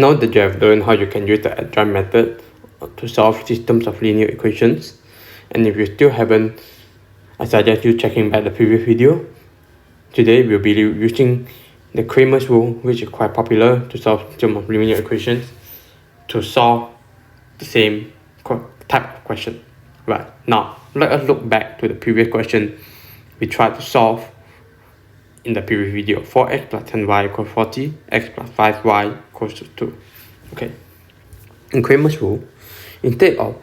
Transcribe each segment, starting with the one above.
Now that you have learned how you can use the adjoint method to solve systems of linear equations, and if you still haven't, I suggest you checking back the previous video. Today we'll be using the Cramer's rule, which is quite popular to solve systems of linear equations, to solve the same type of question. Right, now let us look back to the previous question we tried to solve in the previous video. 4x plus 10y equals 40, x plus 5y equals to 2. Okay, in Cramer's rule, instead of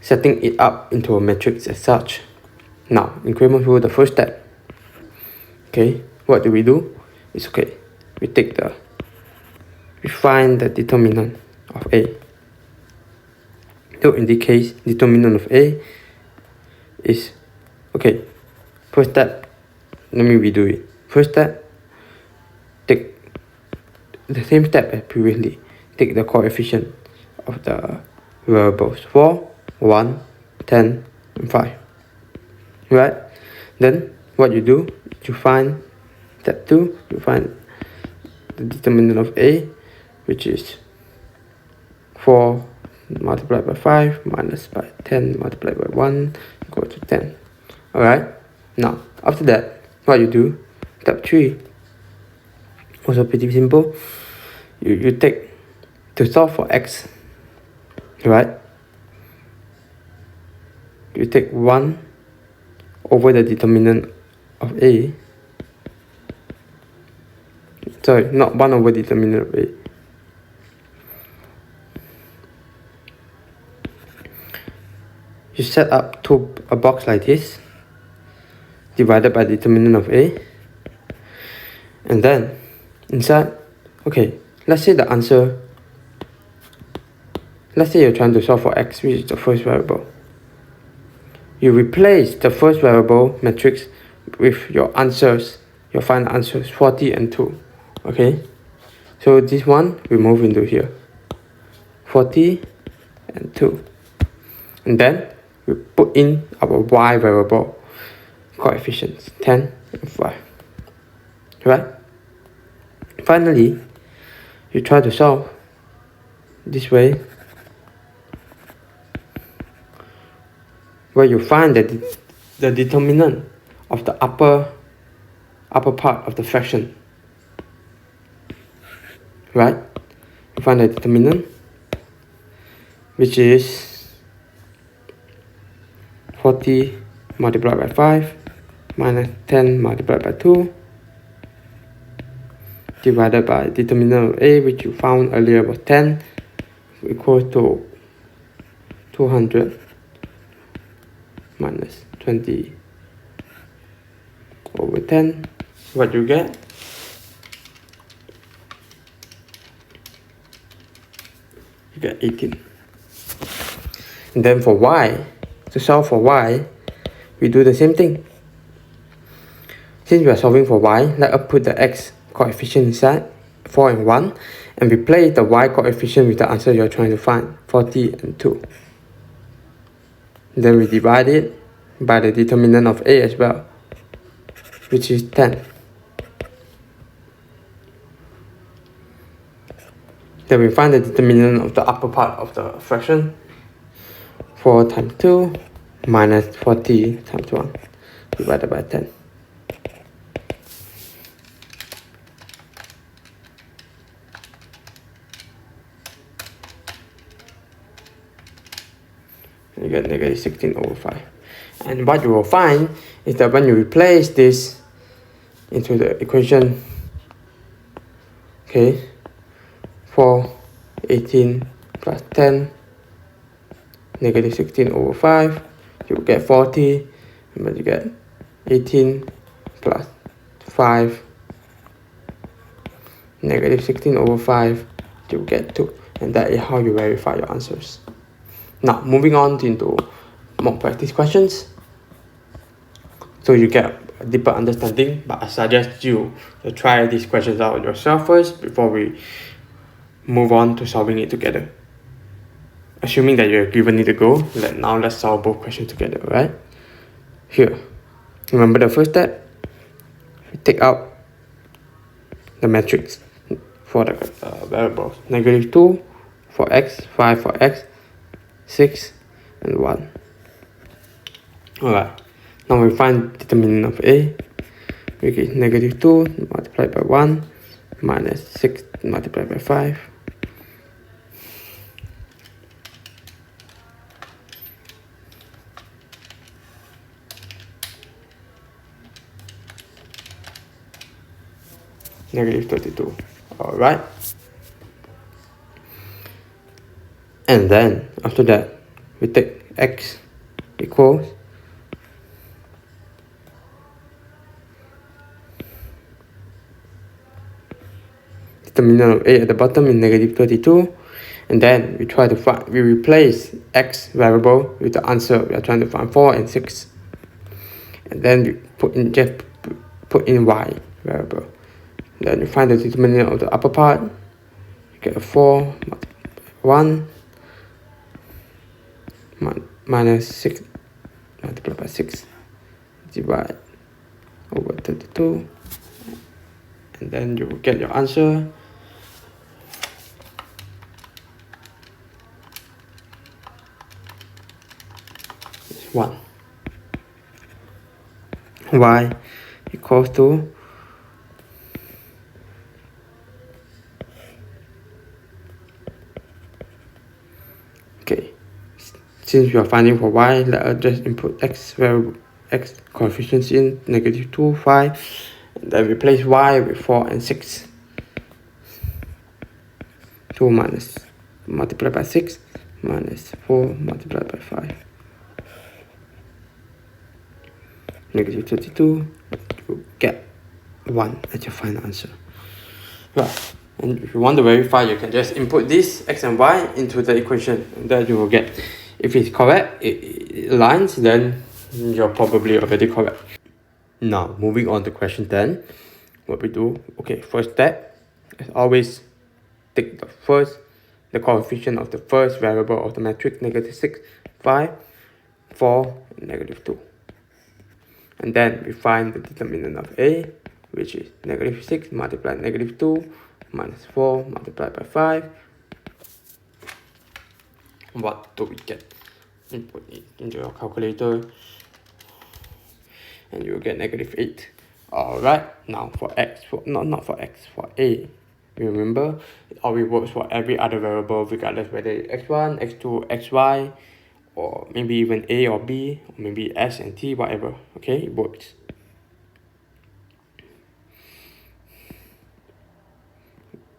setting it up into a matrix as such, now in Cramer's rule, the first step, okay, what do? It's okay, we find the determinant of A. So in this case, determinant of A is, okay, first step, let me redo it. First step, take the same step as previously. Take the coefficient of the variables 4, 1, 10, and 5. Right? Then what you do, you find step 2, you find the determinant of A, which is 4 multiplied by 5 minus by 10 multiplied by 1 equals to 10. Alright? Now, after that, what you do, step 3, also pretty simple. You take, to solve for x, right? You take 1 over the determinant of A. Sorry, not 1 over the determinant of A. You set up a box like this, divided by the determinant of A, and then inside, okay, let's say the answer, let's say you're trying to solve for x, which is the first variable. You replace the first variable matrix with your answers, your final answers, 40 and 2. Okay, so this one we move into here, 40 and 2, and then we put in our y variable coefficients, 10 and 5. Right? Finally, you try to solve this way, where you find that the determinant of the upper part of the fraction. Right? You find the determinant, which is 40 multiplied by 5 minus 10 multiplied by 2 divided by determinant of A, which you found earlier was 10, equals to 200 minus 20 over 10. What you get? You get 18. And then for y, to solve for y, we do the same thing. Since we are solving for y, let us put the x coefficient inside, 4 and 1, and replace the y coefficient with the answer you're trying to find, 40 and 2. Then we divide it by the determinant of A as well, which is 10. Then we find the determinant of the upper part of the fraction, 4 times 2 minus 40 times 1 divided by 10. You get negative 16 over 5. And what you will find is that when you replace this into the equation, okay, 4, 18 plus 10, negative 16 over 5, you will get 40, but you get 18 plus 5, negative 16 over 5, you will get 2. And that is how you verify your answers. Now, moving on into more practice questions, so you get a deeper understanding, but I suggest you to try these questions out yourself first before we move on to solving it together. Assuming that you're given it a go, let's solve both questions together, right? Here, remember the first step? We take out the matrix for the variables. -2 for x, 5 for x, 6 and 1. Alright, now we find determinant of a, which is -2 multiplied by 1 minus 6 multiplied by 5. -32. Alright. And then after that we take x equals determinant of a at the bottom is -32, and then we try to find, we replace x variable with the answer. We are trying to find 4 and 6, and then we put in y variable. Then you find the determinant of the upper part. You get a 4 1 minus 6 multiplied by 6 divide over 32, and then you will get your answer. It's 1. Y equals to since we are finding for y, let us just input x variable, x coefficients in -2, 5, and then replace y with 4 and 6. 2 minus multiplied by 6 minus 4 multiplied by 5. -32, you get 1 as your final answer. Right. And if you want to verify, you can just input this x and y into the equation, and then you will get. If it's correct, it aligns, then you're probably already correct. Now, moving on to question 10. What we do, okay, first step, as always, take the coefficient of the first variable of the matrix, -6, 5, 4, and -2. And then we find the determinant of A, which is -6 multiplied -2 minus 4 multiplied by 5. What do we get? Input it into your calculator and you will get -8. Alright, now for x, not for x, for A. Remember, it always works for every other variable, regardless whether it's x1, x2, xy, or maybe even A or B, or maybe S and T, whatever. Okay, it works.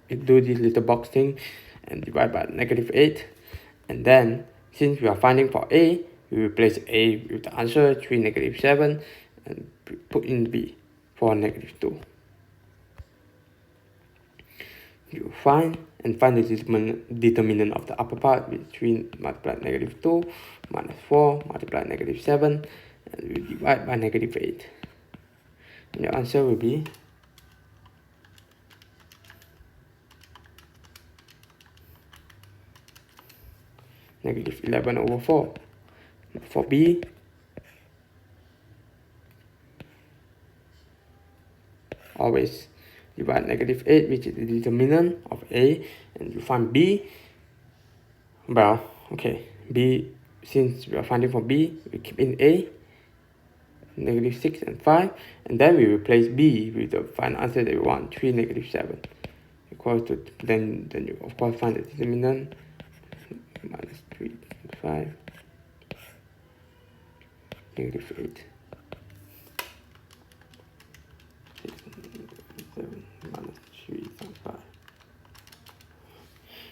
We do this little box thing and divide by -8, and then since we are finding for A, we replace A with the answer 3, -7, and put in B for -2. You find the determinant of the upper part with 3 multiplied -2 minus 4 multiplied -7, and we divide by -8. And your answer will be -11/4. For B, always divide -8, which is the determinant of A, and you find B. Well, okay, B, since we are finding for B, we keep in A, -6 and 5, and then we replace B with the final answer that we want, 3, -7, equals to, then you of course find the determinant, -3, 5, -8.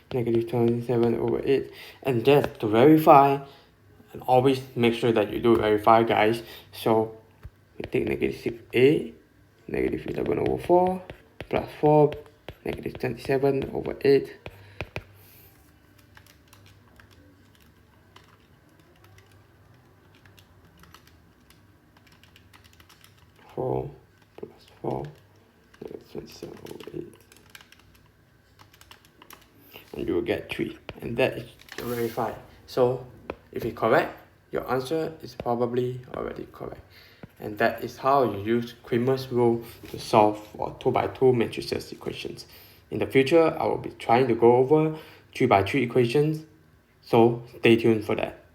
-27/8, and just to verify, and always make sure that you do verify, guys. So we take -6a, -11/4 plus 4, -27/8. 4 plus 4, -27/8. And you will get 3, and that is verified. So if it's correct, your answer is probably already correct. And that is how you use Cramer's rule to solve for 2x2 matrices equations. In the future, I will be trying to go over 3 by 3 equations, so stay tuned for that.